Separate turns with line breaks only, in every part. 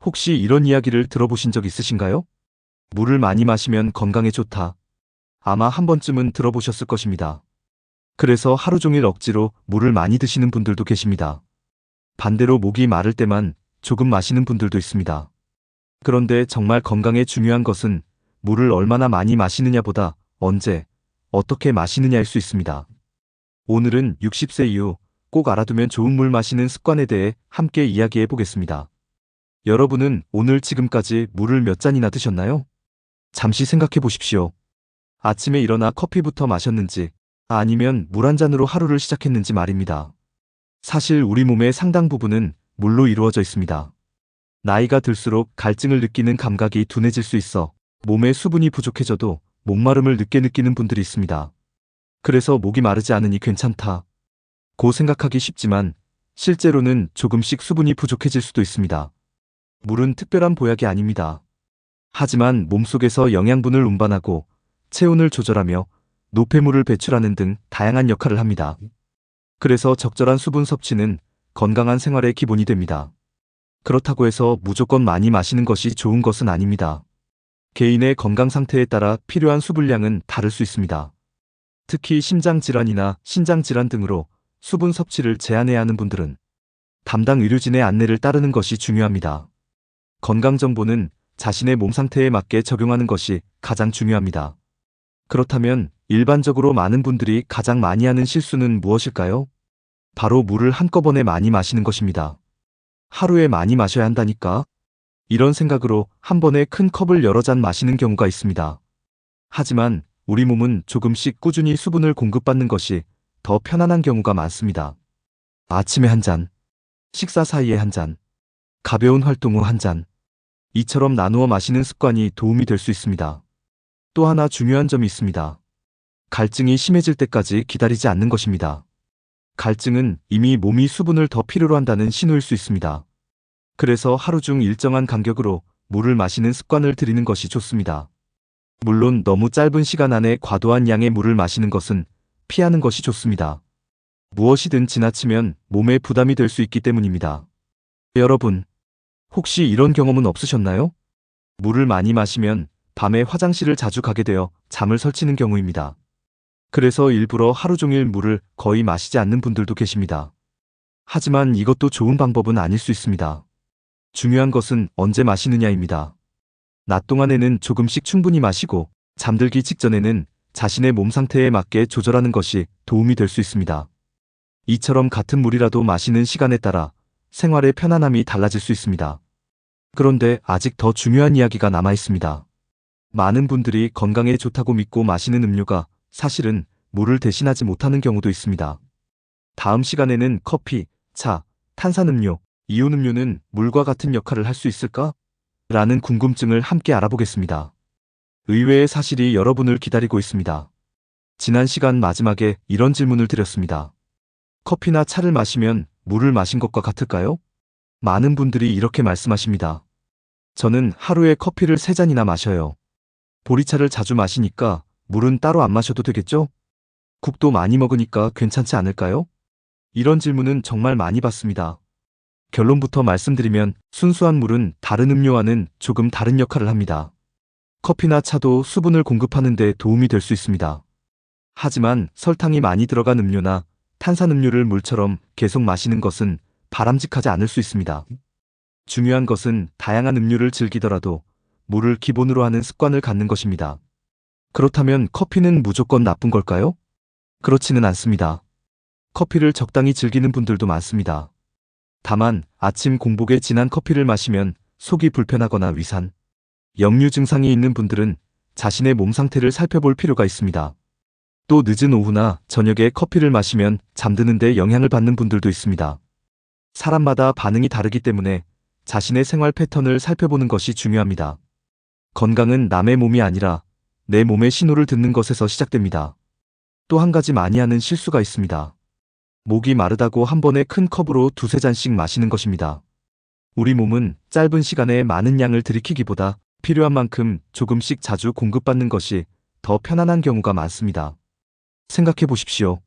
혹시 이런 이야기를 들어보신 적 있으신가요? 물을 많이 마시면 건강에 좋다. 아마 한 번쯤은 들어보셨을 것입니다. 그래서 하루 종일 억지로 물을 많이 드시는 분들도 계십니다. 반대로 목이 마를 때만 조금 마시는 분들도 있습니다. 그런데 정말 건강에 중요한 것은 물을 얼마나 많이 마시느냐보다 언제, 어떻게 마시느냐일 수 있습니다. 오늘은 60세 이후 꼭 알아두면 좋은 물 마시는 습관에 대해 함께 이야기해 보겠습니다. 여러분은 오늘 지금까지 물을 몇 잔이나 드셨나요? 잠시 생각해 보십시오. 아침에 일어나 커피부터 마셨는지, 아니면 물 한 잔으로 하루를 시작했는지 말입니다. 사실 우리 몸의 상당 부분은 물로 이루어져 있습니다. 나이가 들수록 갈증을 느끼는 감각이 둔해질 수 있어 몸에 수분이 부족해져도 목마름을 늦게 느끼는 분들이 있습니다. 그래서 목이 마르지 않으니 괜찮다 고 생각하기 쉽지만 실제로는 조금씩 수분이 부족해질 수도 있습니다. 물은 특별한 보약이 아닙니다. 하지만 몸속에서 영양분을 운반하고 체온을 조절하며 노폐물을 배출하는 등 다양한 역할을 합니다. 그래서 적절한 수분 섭취는 건강한 생활의 기본이 됩니다. 그렇다고 해서 무조건 많이 마시는 것이 좋은 것은 아닙니다. 개인의 건강 상태에 따라 필요한 수분량은 다를 수 있습니다. 특히 심장질환이나 신장질환 등으로 수분 섭취를 제한해야 하는 분들은 담당 의료진의 안내를 따르는 것이 중요합니다. 건강정보는 자신의 몸 상태에 맞게 적용하는 것이 가장 중요합니다. 그렇다면 일반적으로 많은 분들이 가장 많이 하는 실수는 무엇일까요? 바로 물을 한꺼번에 많이 마시는 것입니다. 하루에 많이 마셔야 한다니까? 이런 생각으로 한 번에 큰 컵을 여러 잔 마시는 경우가 있습니다. 하지만 우리 몸은 조금씩 꾸준히 수분을 공급받는 것이 더 편안한 경우가 많습니다. 아침에 한 잔, 식사 사이에 한 잔, 가벼운 활동 후 한 잔, 이처럼 나누어 마시는 습관이 도움이 될 수 있습니다. 또 하나 중요한 점이 있습니다. 갈증이 심해질 때까지 기다리지 않는 것입니다. 갈증은 이미 몸이 수분을 더 필요로 한다는 신호일 수 있습니다. 그래서 하루 중 일정한 간격으로 물을 마시는 습관을 들이는 것이 좋습니다. 물론 너무 짧은 시간 안에 과도한 양의 물을 마시는 것은 피하는 것이 좋습니다. 무엇이든 지나치면 몸에 부담이 될 수 있기 때문입니다. 여러분, 혹시 이런 경험은 없으셨나요? 물을 많이 마시면 밤에 화장실을 자주 가게 되어 잠을 설치는 경우입니다. 그래서 일부러 하루 종일 물을 거의 마시지 않는 분들도 계십니다. 하지만 이것도 좋은 방법은 아닐 수 있습니다. 중요한 것은 언제 마시느냐입니다. 낮 동안에는 조금씩 충분히 마시고 잠들기 직전에는 자신의 몸 상태에 맞게 조절하는 것이 도움이 될 수 있습니다. 이처럼 같은 물이라도 마시는 시간에 따라 생활의 편안함이 달라질 수 있습니다. 그런데 아직 더 중요한 이야기가 남아 있습니다. 많은 분들이 건강에 좋다고 믿고 마시는 음료가 사실은 물을 대신하지 못하는 경우도 있습니다. 다음 시간에는 커피, 차, 탄산음료, 이온음료는 물과 같은 역할을 할 수 있을까? 라는 궁금증을 함께 알아보겠습니다. 의외의 사실이 여러분을 기다리고 있습니다. 지난 시간 마지막에 이런 질문을 드렸습니다. 커피나 차를 마시면 물을 마신 것과 같을까요? 많은 분들이 이렇게 말씀하십니다. 저는 하루에 커피를 3잔이나 마셔요. 보리차를 자주 마시니까 물은 따로 안 마셔도 되겠죠? 국도 많이 먹으니까 괜찮지 않을까요? 이런 질문은 정말 많이 받습니다. 결론부터 말씀드리면 순수한 물은 다른 음료와는 조금 다른 역할을 합니다. 커피나 차도 수분을 공급하는 데 도움이 될 수 있습니다. 하지만 설탕이 많이 들어간 음료나 탄산음료를 물처럼 계속 마시는 것은 바람직하지 않을 수 있습니다. 중요한 것은 다양한 음료를 즐기더라도 물을 기본으로 하는 습관을 갖는 것입니다. 그렇다면 커피는 무조건 나쁜 걸까요? 그렇지는 않습니다. 커피를 적당히 즐기는 분들도 많습니다. 다만 아침 공복에 진한 커피를 마시면 속이 불편하거나 위산, 역류 증상이 있는 분들은 자신의 몸 상태를 살펴볼 필요가 있습니다. 또 늦은 오후나 저녁에 커피를 마시면 잠드는 데 영향을 받는 분들도 있습니다. 사람마다 반응이 다르기 때문에 자신의 생활 패턴을 살펴보는 것이 중요합니다. 건강은 남의 몸이 아니라 내 몸의 신호를 듣는 것에서 시작됩니다. 또 한 가지 많이 하는 실수가 있습니다. 목이 마르다고 한 번에 큰 컵으로 2~3잔씩 마시는 것입니다. 우리 몸은 짧은 시간에 많은 양을 들이키기보다 필요한 만큼 조금씩 자주 공급받는 것이 더 편안한 경우가 많습니다. 생각해 보십시오.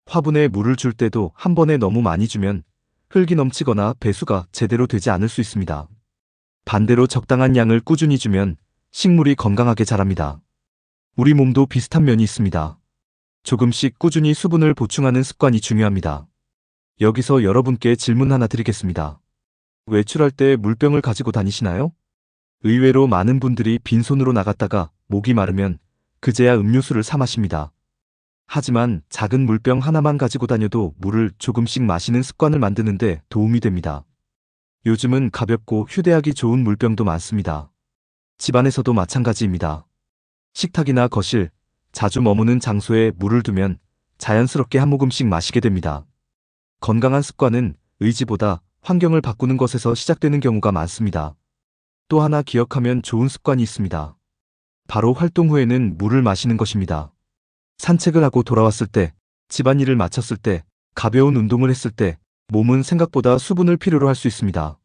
화분에 물을 줄 때도 한 번에 너무 많이 주면 흙이 넘치거나 배수가 제대로 되지 않을 수 있습니다. 반대로 적당한 양을 꾸준히 주면 식물이 건강하게 자랍니다. 우리 몸도 비슷한 면이 있습니다. 조금씩 꾸준히 수분을 보충하는 습관이 중요합니다. 여기서 여러분께 질문 하나 드리겠습니다. 외출할 때 물병을 가지고 다니시나요? 의외로 많은 분들이 빈손으로 나갔다가 목이 마르면 그제야 음료수를 사 마십니다. 하지만 작은 물병 하나만 가지고 다녀도 물을 조금씩 마시는 습관을 만드는데 도움이 됩니다. 요즘은 가볍고 휴대하기 좋은 물병도 많습니다. 집안에서도 마찬가지입니다. 식탁이나 거실, 자주 머무는 장소에 물을 두면 자연스럽게 한 모금씩 마시게 됩니다. 건강한 습관은 의지보다 환경을 바꾸는 것에서 시작되는 경우가 많습니다. 또 하나 기억하면 좋은 습관이 있습니다. 바로 활동 후에는 물을 마시는 것입니다. 산책을 하고 돌아왔을 때, 집안일을 마쳤을 때, 가벼운 운동을 했을 때, 몸은 생각보다 수분을 필요로 할 수 있습니다.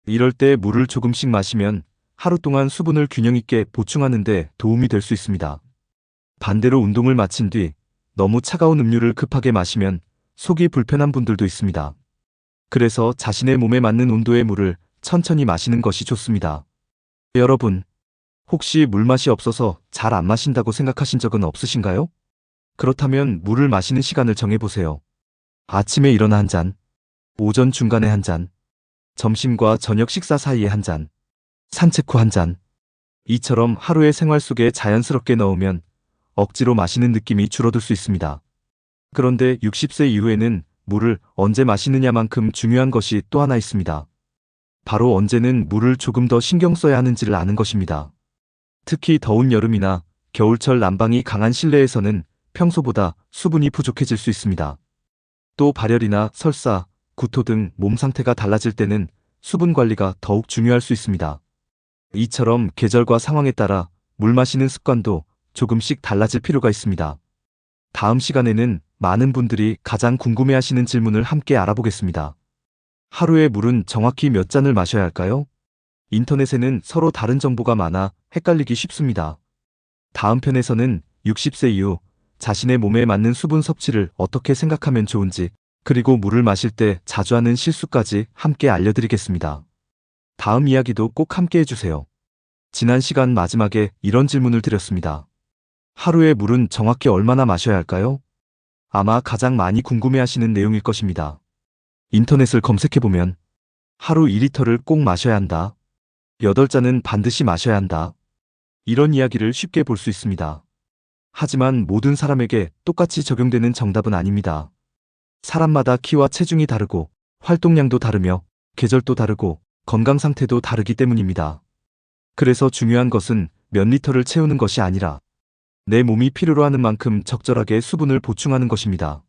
이럴 때 물을 조금씩 마시면 하루 동안 수분을 균형 있게 보충하는 데 도움이 될 수 있습니다. 반대로 운동을 마친 뒤 너무 차가운 음료를 급하게 마시면 속이 불편한 분들도 있습니다. 그래서 자신의 몸에 맞는 온도의 물을 천천히 마시는 것이 좋습니다. 여러분, 혹시 물맛이 없어서 잘 안 마신다고 생각하신 적은 없으신가요? 그렇다면 물을 마시는 시간을 정해보세요. 아침에 일어나 한 잔, 오전 중간에 한 잔, 점심과 저녁 식사 사이에 한 잔, 산책 후 한 잔. 이처럼 하루의 생활 속에 자연스럽게 넣으면 억지로 마시는 느낌이 줄어들 수 있습니다. 그런데 60세 이후에는 물을 언제 마시느냐만큼 중요한 것이 또 하나 있습니다. 바로 언제는 물을 조금 더 신경 써야 하는지를 아는 것입니다. 특히 더운 여름이나 겨울철 난방이 강한 실내에서는 평소보다 수분이 부족해질 수 있습니다. 또 발열이나 설사, 구토 등 몸 상태가 달라질 때는 수분 관리가 더욱 중요할 수 있습니다. 이처럼 계절과 상황에 따라 물 마시는 습관도 조금씩 달라질 필요가 있습니다. 다음 시간에는 많은 분들이 가장 궁금해하시는 질문을 함께 알아보겠습니다. 하루에 물은 정확히 몇 잔을 마셔야 할까요? 인터넷에는 서로 다른 정보가 많아 헷갈리기 쉽습니다. 다음 편에서는 60세 이후 자신의 몸에 맞는 수분 섭취를 어떻게 생각하면 좋은지, 그리고 물을 마실 때 자주 하는 실수까지 함께 알려드리겠습니다. 다음 이야기도 꼭 함께 해주세요. 지난 시간 마지막에 이런 질문을 드렸습니다. 하루에 물은 정확히 얼마나 마셔야 할까요? 아마 가장 많이 궁금해하시는 내용일 것입니다. 인터넷을 검색해보면 하루 2리터를 꼭 마셔야 한다. 8잔은 반드시 마셔야 한다. 이런 이야기를 쉽게 볼 수 있습니다. 하지만 모든 사람에게 똑같이 적용되는 정답은 아닙니다. 사람마다 키와 체중이 다르고 활동량도 다르며 계절도 다르고 건강 상태도 다르기 때문입니다. 그래서 중요한 것은 몇 리터를 채우는 것이 아니라 내 몸이 필요로 하는 만큼 적절하게 수분을 보충하는 것입니다.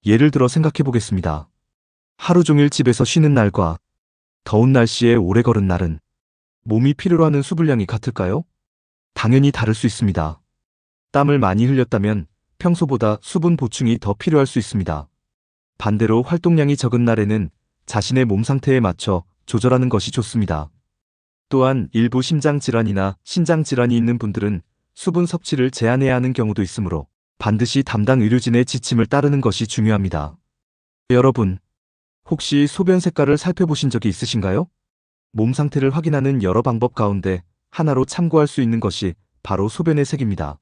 예를 들어 생각해 보겠습니다. 하루 종일 집에서 쉬는 날과 더운 날씨에 오래 걸은 날은 몸이 필요로 하는 수분량이 같을까요? 당연히 다를 수 있습니다. 땀을 많이 흘렸다면 평소보다 수분 보충이 더 필요할 수 있습니다. 반대로 활동량이 적은 날에는 자신의 몸 상태에 맞춰 조절하는 것이 좋습니다. 또한 일부 심장질환이나 신장질환이 있는 분들은 수분 섭취를 제한해야 하는 경우도 있으므로 반드시 담당 의료진의 지침을 따르는 것이 중요합니다. 여러분, 혹시 소변 색깔을 살펴보신 적이 있으신가요? 몸 상태를 확인하는 여러 방법 가운데 하나로 참고할 수 있는 것이 바로 소변의 색입니다.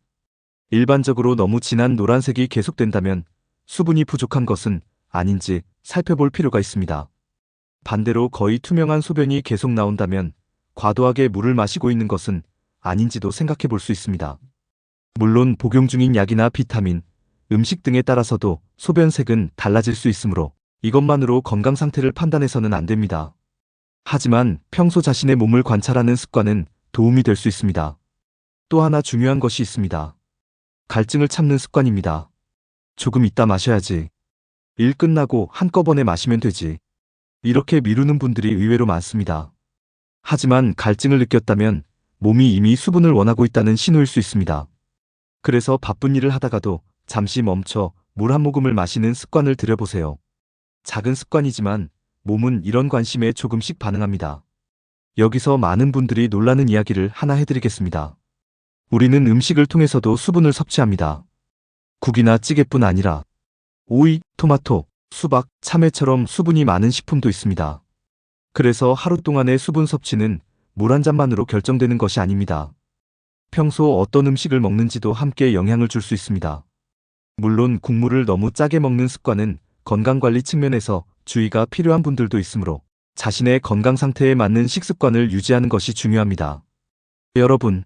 일반적으로 너무 진한 노란색이 계속된다면 수분이 부족한 것은 아닌지 살펴볼 필요가 있습니다. 반대로 거의 투명한 소변이 계속 나온다면 과도하게 물을 마시고 있는 것은 아닌지도 생각해 볼 수 있습니다. 물론 복용 중인 약이나 비타민, 음식 등에 따라서도 소변색은 달라질 수 있으므로 이것만으로 건강 상태를 판단해서는 안 됩니다. 하지만 평소 자신의 몸을 관찰하는 습관은 도움이 될 수 있습니다. 또 하나 중요한 것이 있습니다. 갈증을 참는 습관입니다. 조금 이따 마셔야지. 일 끝나고 한꺼번에 마시면 되지. 이렇게 미루는 분들이 의외로 많습니다. 하지만 갈증을 느꼈다면 몸이 이미 수분을 원하고 있다는 신호일 수 있습니다. 그래서 바쁜 일을 하다가도 잠시 멈춰 물 한 모금을 마시는 습관을 들여보세요. 작은 습관이지만 몸은 이런 관심에 조금씩 반응합니다. 여기서 많은 분들이 놀라는 이야기를 하나 해드리겠습니다. 우리는 음식을 통해서도 수분을 섭취합니다. 국이나 찌개뿐 아니라 오이, 토마토, 수박, 참외처럼 수분이 많은 식품도 있습니다. 그래서 하루 동안의 수분 섭취는 물 한 잔만으로 결정되는 것이 아닙니다. 평소 어떤 음식을 먹는지도 함께 영향을 줄 수 있습니다. 물론 국물을 너무 짜게 먹는 습관은 건강관리 측면에서 주의가 필요한 분들도 있으므로 자신의 건강 상태에 맞는 식습관을 유지하는 것이 중요합니다. 여러분,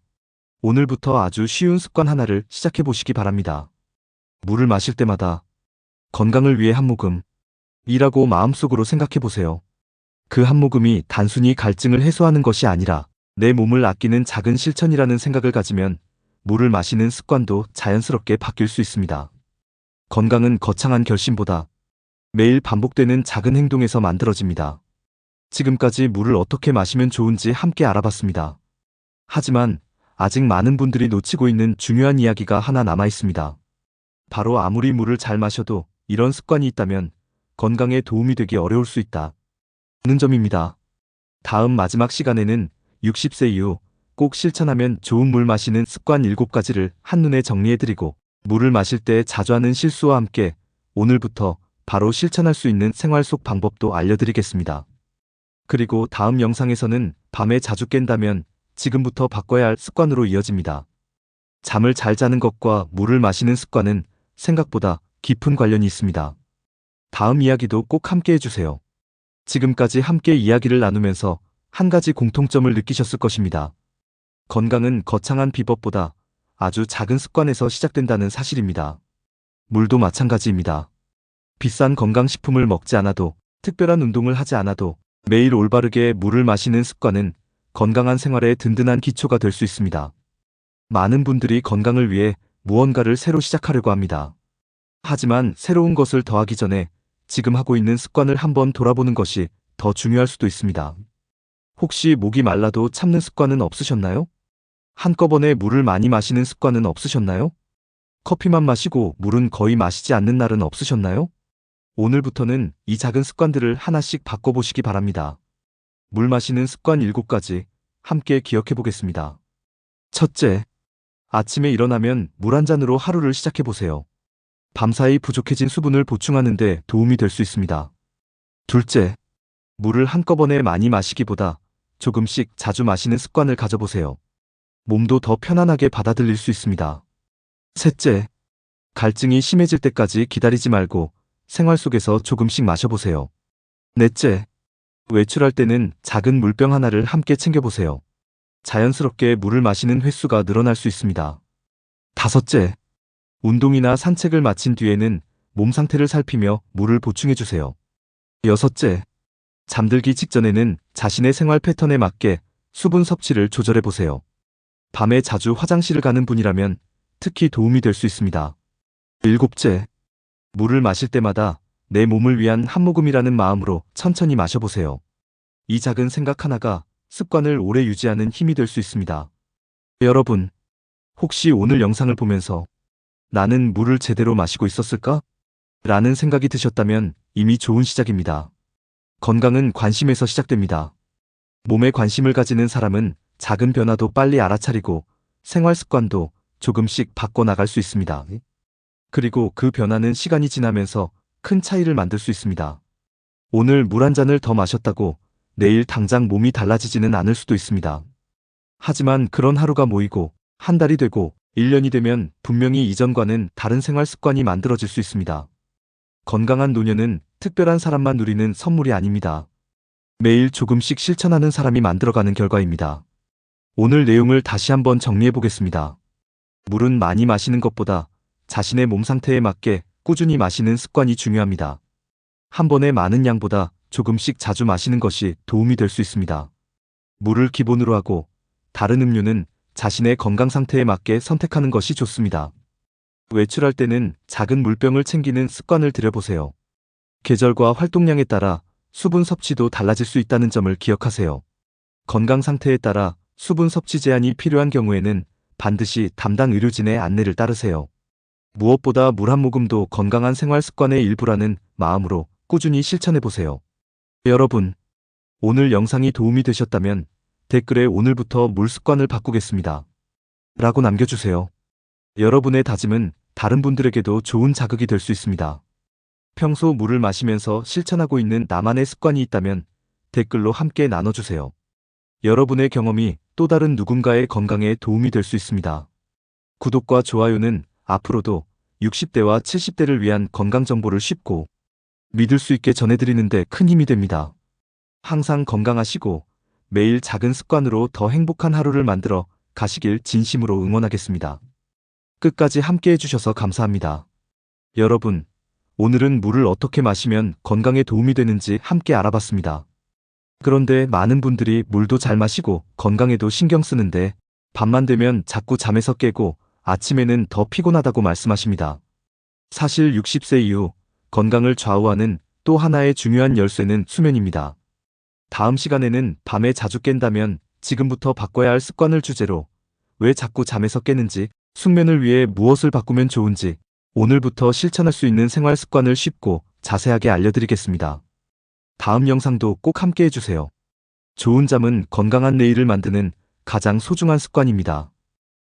오늘부터 아주 쉬운 습관 하나를 시작해 보시기 바랍니다. 물을 마실 때마다 건강을 위해 한 모금이라고 마음속으로 생각해 보세요. 그 한 모금이 단순히 갈증을 해소하는 것이 아니라 내 몸을 아끼는 작은 실천이라는 생각을 가지면 물을 마시는 습관도 자연스럽게 바뀔 수 있습니다. 건강은 거창한 결심보다 매일 반복되는 작은 행동에서 만들어집니다. 지금까지 물을 어떻게 마시면 좋은지 함께 알아봤습니다. 하지만 아직 많은 분들이 놓치고 있는 중요한 이야기가 하나 남아 있습니다. 바로 아무리 물을 잘 마셔도 이런 습관이 있다면 건강에 도움이 되기 어려울 수 있다는 점입니다. 다음 마지막 시간에는 60세 이후 꼭 실천하면 좋은 물 마시는 습관 7가지를 한눈에 정리해드리고 물을 마실 때 자주 하는 실수와 함께 오늘부터 바로 실천할 수 있는 생활 속 방법도 알려드리겠습니다. 그리고 다음 영상에서는 밤에 자주 깬다면 지금부터 바꿔야 할 습관으로 이어집니다. 잠을 잘 자는 것과 물을 마시는 습관은 생각보다 깊은 관련이 있습니다. 다음 이야기도 꼭 함께 해주세요. 지금까지 함께 이야기를 나누면서 한 가지 공통점을 느끼셨을 것입니다. 건강은 거창한 비법보다 아주 작은 습관에서 시작된다는 사실입니다. 물도 마찬가지입니다. 비싼 건강식품을 먹지 않아도, 특별한 운동을 하지 않아도 매일 올바르게 물을 마시는 습관은 건강한 생활의 든든한 기초가 될 수 있습니다. 많은 분들이 건강을 위해 무언가를 새로 시작하려고 합니다. 하지만 새로운 것을 더하기 전에 지금 하고 있는 습관을 한번 돌아보는 것이 더 중요할 수도 있습니다. 혹시 목이 말라도 참는 습관은 없으셨나요? 한꺼번에 물을 많이 마시는 습관은 없으셨나요? 커피만 마시고 물은 거의 마시지 않는 날은 없으셨나요? 오늘부터는 이 작은 습관들을 하나씩 바꿔보시기 바랍니다. 물 마시는 습관 7가지 함께 기억해 보겠습니다. 첫째, 아침에 일어나면 물 한 잔으로 하루를 시작해 보세요. 밤사이 부족해진 수분을 보충하는 데 도움이 될 수 있습니다. 둘째, 물을 한꺼번에 많이 마시기보다 조금씩 자주 마시는 습관을 가져보세요. 몸도 더 편안하게 받아들일 수 있습니다. 셋째, 갈증이 심해질 때까지 기다리지 말고 생활 속에서 조금씩 마셔보세요. 넷째, 외출할 때는 작은 물병 하나를 함께 챙겨보세요. 자연스럽게 물을 마시는 횟수가 늘어날 수 있습니다. 다섯째, 운동이나 산책을 마친 뒤에는 몸 상태를 살피며 물을 보충해주세요. 여섯째, 잠들기 직전에는 자신의 생활 패턴에 맞게 수분 섭취를 조절해보세요. 밤에 자주 화장실을 가는 분이라면 특히 도움이 될 수 있습니다. 일곱째, 물을 마실 때마다 내 몸을 위한 한 모금이라는 마음으로 천천히 마셔보세요. 이 작은 생각 하나가 습관을 오래 유지하는 힘이 될 수 있습니다. 여러분, 혹시 오늘 영상을 보면서 나는 물을 제대로 마시고 있었을까? 라는 생각이 드셨다면 이미 좋은 시작입니다. 건강은 관심에서 시작됩니다. 몸에 관심을 가지는 사람은 작은 변화도 빨리 알아차리고 생활 습관도 조금씩 바꿔나갈 수 있습니다. 그리고 그 변화는 시간이 지나면서 큰 차이를 만들 수 있습니다. 오늘 물 한 잔을 더 마셨다고 내일 당장 몸이 달라지지는 않을 수도 있습니다. 하지만 그런 하루가 모이고 한 달이 되고 1년이 되면 분명히 이전과는 다른 생활 습관이 만들어질 수 있습니다. 건강한 노년은 특별한 사람만 누리는 선물이 아닙니다. 매일 조금씩 실천하는 사람이 만들어가는 결과입니다. 오늘 내용을 다시 한번 정리해 보겠습니다. 물은 많이 마시는 것보다 자신의 몸 상태에 맞게 꾸준히 마시는 습관이 중요합니다. 한 번에 많은 양보다 조금씩 자주 마시는 것이 도움이 될 수 있습니다. 물을 기본으로 하고 다른 음료는 자신의 건강 상태에 맞게 선택하는 것이 좋습니다. 외출할 때는 작은 물병을 챙기는 습관을 들여보세요. 계절과 활동량에 따라 수분 섭취도 달라질 수 있다는 점을 기억하세요. 건강 상태에 따라 수분 섭취 제한이 필요한 경우에는 반드시 담당 의료진의 안내를 따르세요. 무엇보다 물 한 모금도 건강한 생활 습관의 일부라는 마음으로 꾸준히 실천해보세요. 여러분, 오늘 영상이 도움이 되셨다면 댓글에 오늘부터 물 습관을 바꾸겠습니다 라고 남겨주세요. 여러분의 다짐은 다른 분들에게도 좋은 자극이 될 수 있습니다. 평소 물을 마시면서 실천하고 있는 나만의 습관이 있다면 댓글로 함께 나눠주세요. 여러분의 경험이 또 다른 누군가의 건강에 도움이 될 수 있습니다. 구독과 좋아요는 앞으로도 60대와 70대를 위한 건강 정보를 쉽고 믿을 수 있게 전해드리는데 큰 힘이 됩니다. 항상 건강하시고 매일 작은 습관으로 더 행복한 하루를 만들어 가시길 진심으로 응원하겠습니다. 끝까지 함께 해주셔서 감사합니다. 여러분, 오늘은 물을 어떻게 마시면 건강에 도움이 되는지 함께 알아봤습니다. 그런데 많은 분들이 물도 잘 마시고 건강에도 신경 쓰는데 밤만 되면 자꾸 잠에서 깨고 아침에는 더 피곤하다고 말씀하십니다. 사실 60세 이후 건강을 좌우하는 또 하나의 중요한 열쇠는 수면입니다. 다음 시간에는 밤에 자주 깬다면 지금부터 바꿔야 할 습관을 주제로 왜 자꾸 잠에서 깨는지, 숙면을 위해 무엇을 바꾸면 좋은지, 오늘부터 실천할 수 있는 생활 습관을 쉽고 자세하게 알려드리겠습니다. 다음 영상도 꼭 함께 해주세요. 좋은 잠은 건강한 내일을 만드는 가장 소중한 습관입니다.